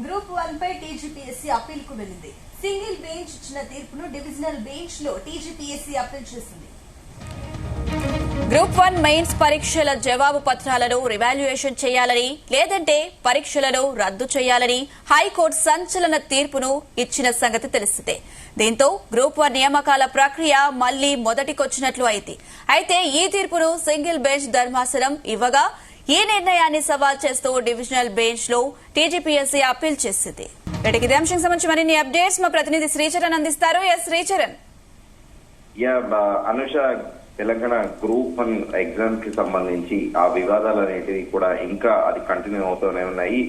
Group 1 పై TGPSC appeal కు వెళ్లింది. Single bench ఇచ్చిన తీర్పును డివిజనల్ బెంచ్ లో టీజీపీఎస్సీ అప్పీల్ చేసింది. గ్రూప్ 1 మెయిన్స్ పరీక్షల జవాబు పత్రాలను రివాల్యుయేషన్ చేయాలని లేదంటే పరీక్షలను రద్దు చేయాలని హైకోర్టు సంచలన తీర్పును ఇచ్చిన సంగతి తెలిసిందే. దీంతో గ్రూప్ 1 నియామకాల ప్రక్రియ మళ్లీ మొదటికొచ్చినట్లు అయింది. అయితే ఈ తీర్పును సింగిల్ బెంచ్ ధర్మాసనం ఇవ్వగా ఈ నిర్ణయాన్ని సవాల్ చేస్తూ డివిజనల్ బెంచ్ లో టీజీపీఎస్సీ అప్పీల్ చేసింది. ఇదే అంశం సంబంధించి మరిన్ని అప్డేట్స్ మా ప్రతినిధి శ్రీచరణ్ అందిస్తారు. శ్రీచరణ్. అనుష, తెలంగాణ గ్రూప్ 1 ఎగ్జామ్స్ కి సంబంధించి ఆ వివాదాలు అనేటివి కూడా ఇంకా అది కంటిన్యూ అవుతూనే ఉన్నాయి.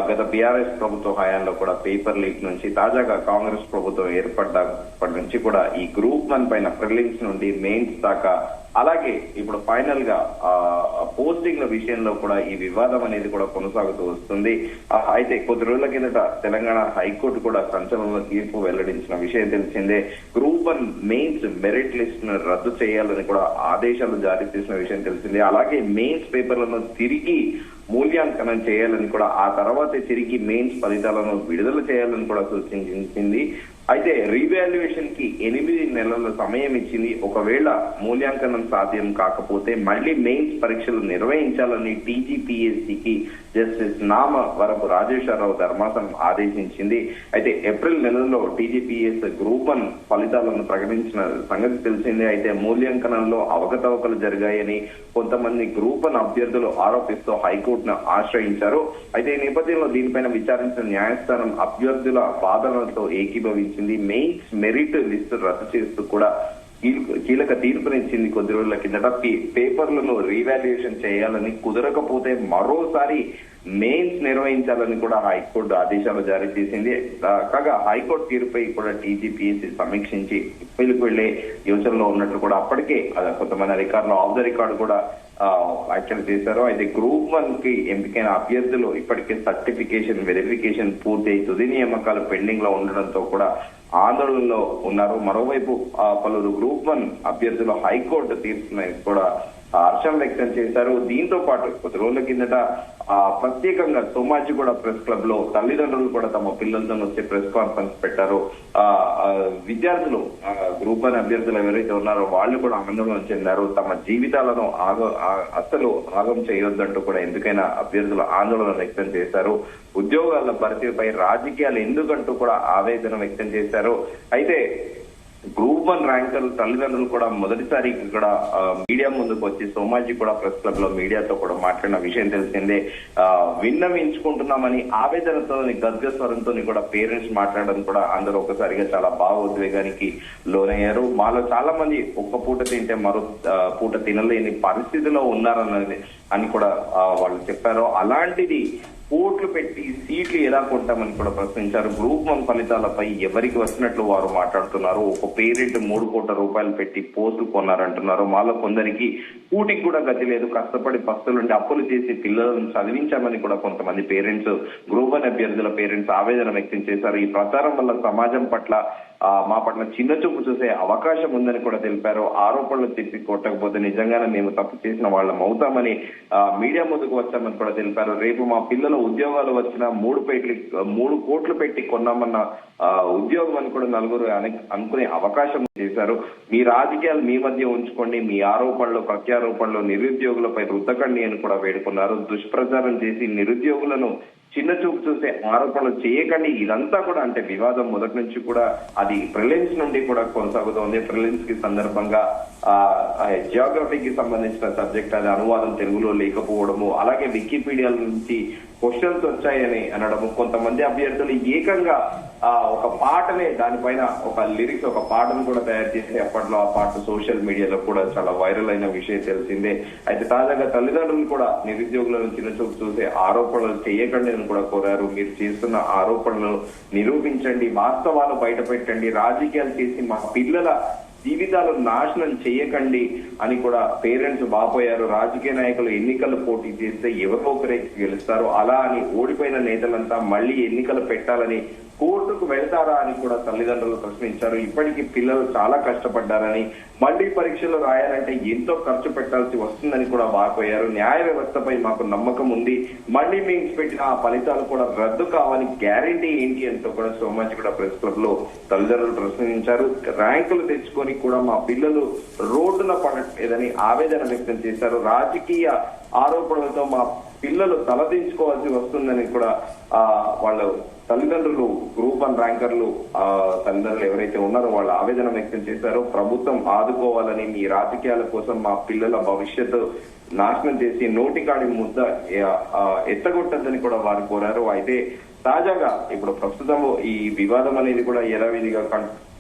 గత బీఆర్ఎస్ ప్రభుత్వ హయాంలో కూడా పేపర్ లీక్ నుంచి తాజాగా కాంగ్రెస్ ప్రభుత్వం ఏర్పడ్డప్పటి నుంచి కూడా ఈ గ్రూప్ 1 పైన ప్రిలిమ్స్ నుండి మెయిన్స్ దాకా అలాగే ఇప్పుడు ఫైనల్ గా పోస్టింగ్ల విషయంలో కూడా ఈ వివాదం అనేది కూడా కొనసాగుతూ వస్తుంది. అయితే కొద్ది రోజుల కిందట తెలంగాణ హైకోర్టు కూడా సంచలన తీర్పు వెల్లడించిన విషయం తెలిసిందే. గ్రూప్ 1 మెయిన్స్ మెరిట్ లిస్ట్ ను రద్దు చేయాలని కూడా ఆదేశాలు జారీ చేసిన విషయం తెలిసిందే. అలాగే మెయిన్స్ పేపర్లను తిరిగి మూల్యాంకనం చేయాలని కూడా ఆ తర్వాతే తిరిగి మెయిన్స్ ఫలితాలను విడుదల చేయాలని కూడా సూచించింది. అయితే రీవాల్యుయేషన్ కి 8 నెలల సమయం ఇచ్చింది. ఒకవేళ మూల్యాంకనం సాధ్యం కాకపోతే మళ్లీ మెయిన్స్ పరీక్షలు నిర్వహించాలని టీజీపీఎస్సీకి జస్టిస్ నామ వరపు రాజేశ్వరరావు ధర్మాసనం ఆదేశించింది. అయితే ఏప్రిల్ నెలలో టీజీపీఎస్ గ్రూప్ 1 ఫలితాలను ప్రకటించిన సంగతి తెలిసిందే. అయితే మూల్యాంకనంలో అవకతవకలు జరిగాయని కొంతమంది గ్రూప్ 1 అభ్యర్థులు ఆరోపిస్తూ హైకోర్టును ఆశ్రయించారు. అయితే ఈ నేపథ్యంలో దీనిపైన విచారించిన న్యాయస్థానం అభ్యర్థుల వాదనలతో ఏకీభవించింది. మెయిన్స్ మెరిట్ లిస్టు రద్దు చేస్తూ కూడా కీలక తీర్పునిచ్చింది. కొద్ది రోజుల కిందట పేపర్లను రీవాల్యుయేషన్ చేయాలని, కుదరకపోతే మరోసారి మెయిన్స్ నిర్వహించాలని కూడా హైకోర్టు ఆదేశాలు జారీ చేసింది. కాగా హైకోర్టు తీర్పుపై కూడా టీజీపీఎస్సీ సమీక్షించి అప్పీలుకు వెళ్లే యోచనలో ఉన్నట్లు కూడా అప్పటికే కొంతమంది అధికారులు ఆఫ్ ద రికార్డు కూడా వ్యాఖ్యలు చేశారు. అయితే గ్రూప్ 1 కి ఎంపికైన అభ్యర్థులు ఇప్పటికే సర్టిఫికేషన్ వెరిఫికేషన్ పూర్తయి తుది నియామకాలు పెండింగ్ లో ఉండడంతో కూడా ఆందోళనలో ఉన్నారు. మరోవైపు పలువురు గ్రూప్ 1 అభ్యర్థులు హైకోర్టు తీర్పుని కూడా హర్షం వ్యక్తం చేశారు. దీంతో పాటు కొద్ది రోజుల కిందట ప్రత్యేకంగా సోమాజిగూడ ప్రెస్ క్లబ్ లో తల్లిదండ్రులు కూడా తమ పిల్లలతో వచ్చి ప్రెస్ కాన్ఫరెన్స్ పెట్టారు. విద్యార్థులు గ్రూప్ 1 అభ్యర్థులు ఎవరైతే ఉన్నారో వాళ్ళు కూడా ఆందోళన చెందారు. తమ జీవితాలను అస్సలు ఆగం చేయొద్దంటూ కూడా ఎందుకైనా అభ్యర్థులు ఆందోళన వ్యక్తం చేశారు. ఉద్యోగాల భర్తీపై రాజకీయాలు ఎందుకంటూ కూడా ఆవేదన వ్యక్తం చేశారు. అయితే గ్రూప్ 1 ర్యాంకర్లు తల్లిదండ్రులు కూడా మొదటిసారి కూడా మీడియా ముందుకు వచ్చి సోమాజిగూడ ప్రెస్ క్లబ్ లో మీడియాతో కూడా మాట్లాడిన విషయం తెలిసిందే. విన్నవించుకుంటున్నామని ఆవేదనతో గద్గద స్వరంతో కూడా పేరెంట్స్ మాట్లాడడం కూడా అందరూ ఒకసారిగా చాలా భావోద్వేగానికి లోనయ్యారు. మాలో చాలా మంది ఒక్క పూట తింటే మరో పూట తినలేని పరిస్థితిలో ఉన్నారన్నది అని కూడా వాళ్ళు చెప్పారు. అలాంటిది కోట్లు పెట్టి సీట్లు ఎలా కొంటామని కూడా ప్రశ్నించారు. గ్రూప్ 1 ఫలితాలపై ఎవరికి వచ్చినట్లు వారు మాట్లాడుతున్నారు. ఒక పేరెంట్ 3 కోట్ల రూపాయలు పెట్టి పోస్టులు కొన్నారంటున్నారు. మాలో కొందరికి కూటికి కూడా గతి లేదు, కష్టపడి పస్తులుండి అప్పులు చేసి పిల్లలను చదివించామని కూడా కొంతమంది పేరెంట్స్ గ్రూప్ 1 అభ్యర్థుల పేరెంట్స్ ఆవేదన వ్యక్తం చేశారు. ఈ ప్రచారం వల్ల సమాజం పట్ల మా పట్ల చిన్న చూపు చూసే అవకాశం ఉందని కూడా తెలిపారు. ఆరోపణలు తిప్పి కొట్టకపోతే నిజంగానే మేము తప్పు చేసిన వాళ్ళం అవుతామని మీడియా ముందుకు వచ్చామని కూడా తెలిపారు. రేపు మా పిల్లలు ఉద్యోగాలు వచ్చిన 3 కోట్లు పెట్టి కొన్నామన్న ఉద్యోగం అని కూడా నలుగురు అనుకునే అవకాశం చేశారు. మీ రాజకీయాలు మీ మధ్య ఉంచుకోండి, మీ ఆరోపణలు ప్రత్యారోపణలు నిరుద్యోగులపై రుద్దకండి అని కూడా వేడుకున్నారు. దుష్ప్రచారం చేసి నిరుద్యోగులను చిన్న చూపు చూసే ఆరోపణలు చేయకండి. ఇదంతా కూడా అంటే వివాదం మొదటి నుంచి కూడా అది ప్రిలిమ్స్ నుండి కూడా కొనసాగుతోంది. ప్రిలిమ్స్ కి సందర్భంగా జియోగ్రఫీకి సంబంధించిన సబ్జెక్ట్ అది అనువాదం తెలుగులో లేకపోవడము, అలాగే వికీపీడియా నుంచి క్వశ్చన్స్ వచ్చాయని అనడము, కొంతమంది అభ్యర్థులు ఏకంగా ఒక పాటనే దానిపైన ఒక లిరిక్స్ ఒక పాటను కూడా తయారు చేసి అప్పట్లో ఆ పాట సోషల్ మీడియాలో కూడా చాలా వైరల్ అయిన విషయం తెలిసిందే. అయితే తాజాగా తల్లిదండ్రులు కూడా నిరుద్యోగులను చిన్న చూపు చూసే ఆరోపణలు చేయకండి అని కూడా కోరారు. మీరు చేస్తున్న ఆరోపణలు నిరూపించండి, వాస్తవాలు బయట పెట్టండి, రాజకీయాలు చేసి మా పిల్లల జీవితాలు నాశనం చేయకండి అని కూడా పేరెంట్స్ వాపోయారు. రాజకీయ నాయకులు ఎన్నికలు పోటీ చేస్తే ఎవరో ఒకరే గెలుస్తారు, అలా అని ఓడిపోయిన నేతలంతా మళ్ళీ ఎన్నికలు పెట్టాలని కోర్టుకు వెళ్తారా అని కూడా తల్లిదండ్రులు ప్రశ్నించారు. ఇప్పటికీ పిల్లలు చాలా కష్టపడ్డారని, మళ్లీ పరీక్షలు రాయాలంటే ఎంతో ఖర్చు పెట్టాల్సి వస్తుందని కూడా వాపోయారు. న్యాయ వ్యవస్థపై మాకు నమ్మకం ఉంది, మళ్లీ మేము పెట్టిన ఆ ఫలితాలు కూడా రద్దు కావాలని గ్యారంటీ ఏంటి అంటూ కూడా సోమాజిగూడ ప్రెస్ క్లబ్ లో తల్లిదండ్రులు ప్రశ్నించారు. ర్యాంకులు తెచ్చుకొని కూడా మా పిల్లలు రోడ్డున పడలేదని ఆవేదన వ్యక్తం చేశారు. రాజకీయ ఆరోపణలతో మా పిల్లలు తలదించుకోవాల్సి వస్తుందని కూడా వాళ్ళు తల్లిదండ్రులు, గ్రూప్ 1 ర్యాంకర్లు తల్లిదండ్రులు ఎవరైతే ఉన్నారో వాళ్ళు ఆవేదన వ్యక్తం చేశారో ప్రభుత్వం ఆదుకోవాలని, మీ రాజకీయాల కోసం మా పిల్లల భవిష్యత్తు నాశనం చేసి నోటికాడి ముద్ద ఎత్తగొట్టద్దని కూడా వారు కోరారు. అయితే తాజాగా ఇప్పుడు ప్రస్తుతం ఈ వివాదం అనేది కూడా యథావిధిగా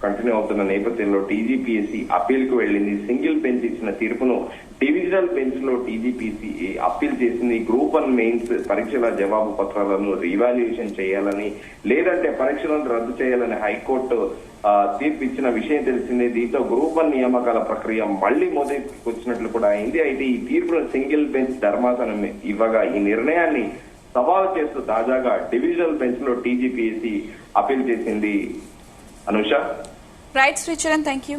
కంటిన్యూ అవుతున్న నేపథ్యంలో టీజీపీఎస్సీ అప్పీల్ కు వెళ్లింది. సింగిల్ బెంచ్ ఇచ్చిన తీర్పును డివిజనల్ బెంచ్ లో టీజీపీసీ అప్పీల్ చేసింది. గ్రూప్ 1 మెయిన్స్ పరీక్షల జవాబు పత్రాలను రీవాల్యుయేషన్ చేయాలని, లేదంటే పరీక్షలను రద్దు చేయాలని హైకోర్టు తీర్పు ఇచ్చిన విషయం తెలిసిందే. దీంతో గ్రూప్ 1 నియామకాల ప్రక్రియ మళ్లీ మొదటికి వచ్చినట్లు కూడా అయింది. అయితే ఈ తీర్పును సింగిల్ బెంచ్ ధర్మాసనం ఇవ్వగా ఈ నిర్ణయాన్ని సవాల్ చేస్తూ తాజాగా డివిజనల్ బెంచ్ లో టీజీపీఎస్సీ అప్పీల్ చేసింది. Anusha. Right Sricharan, thank you.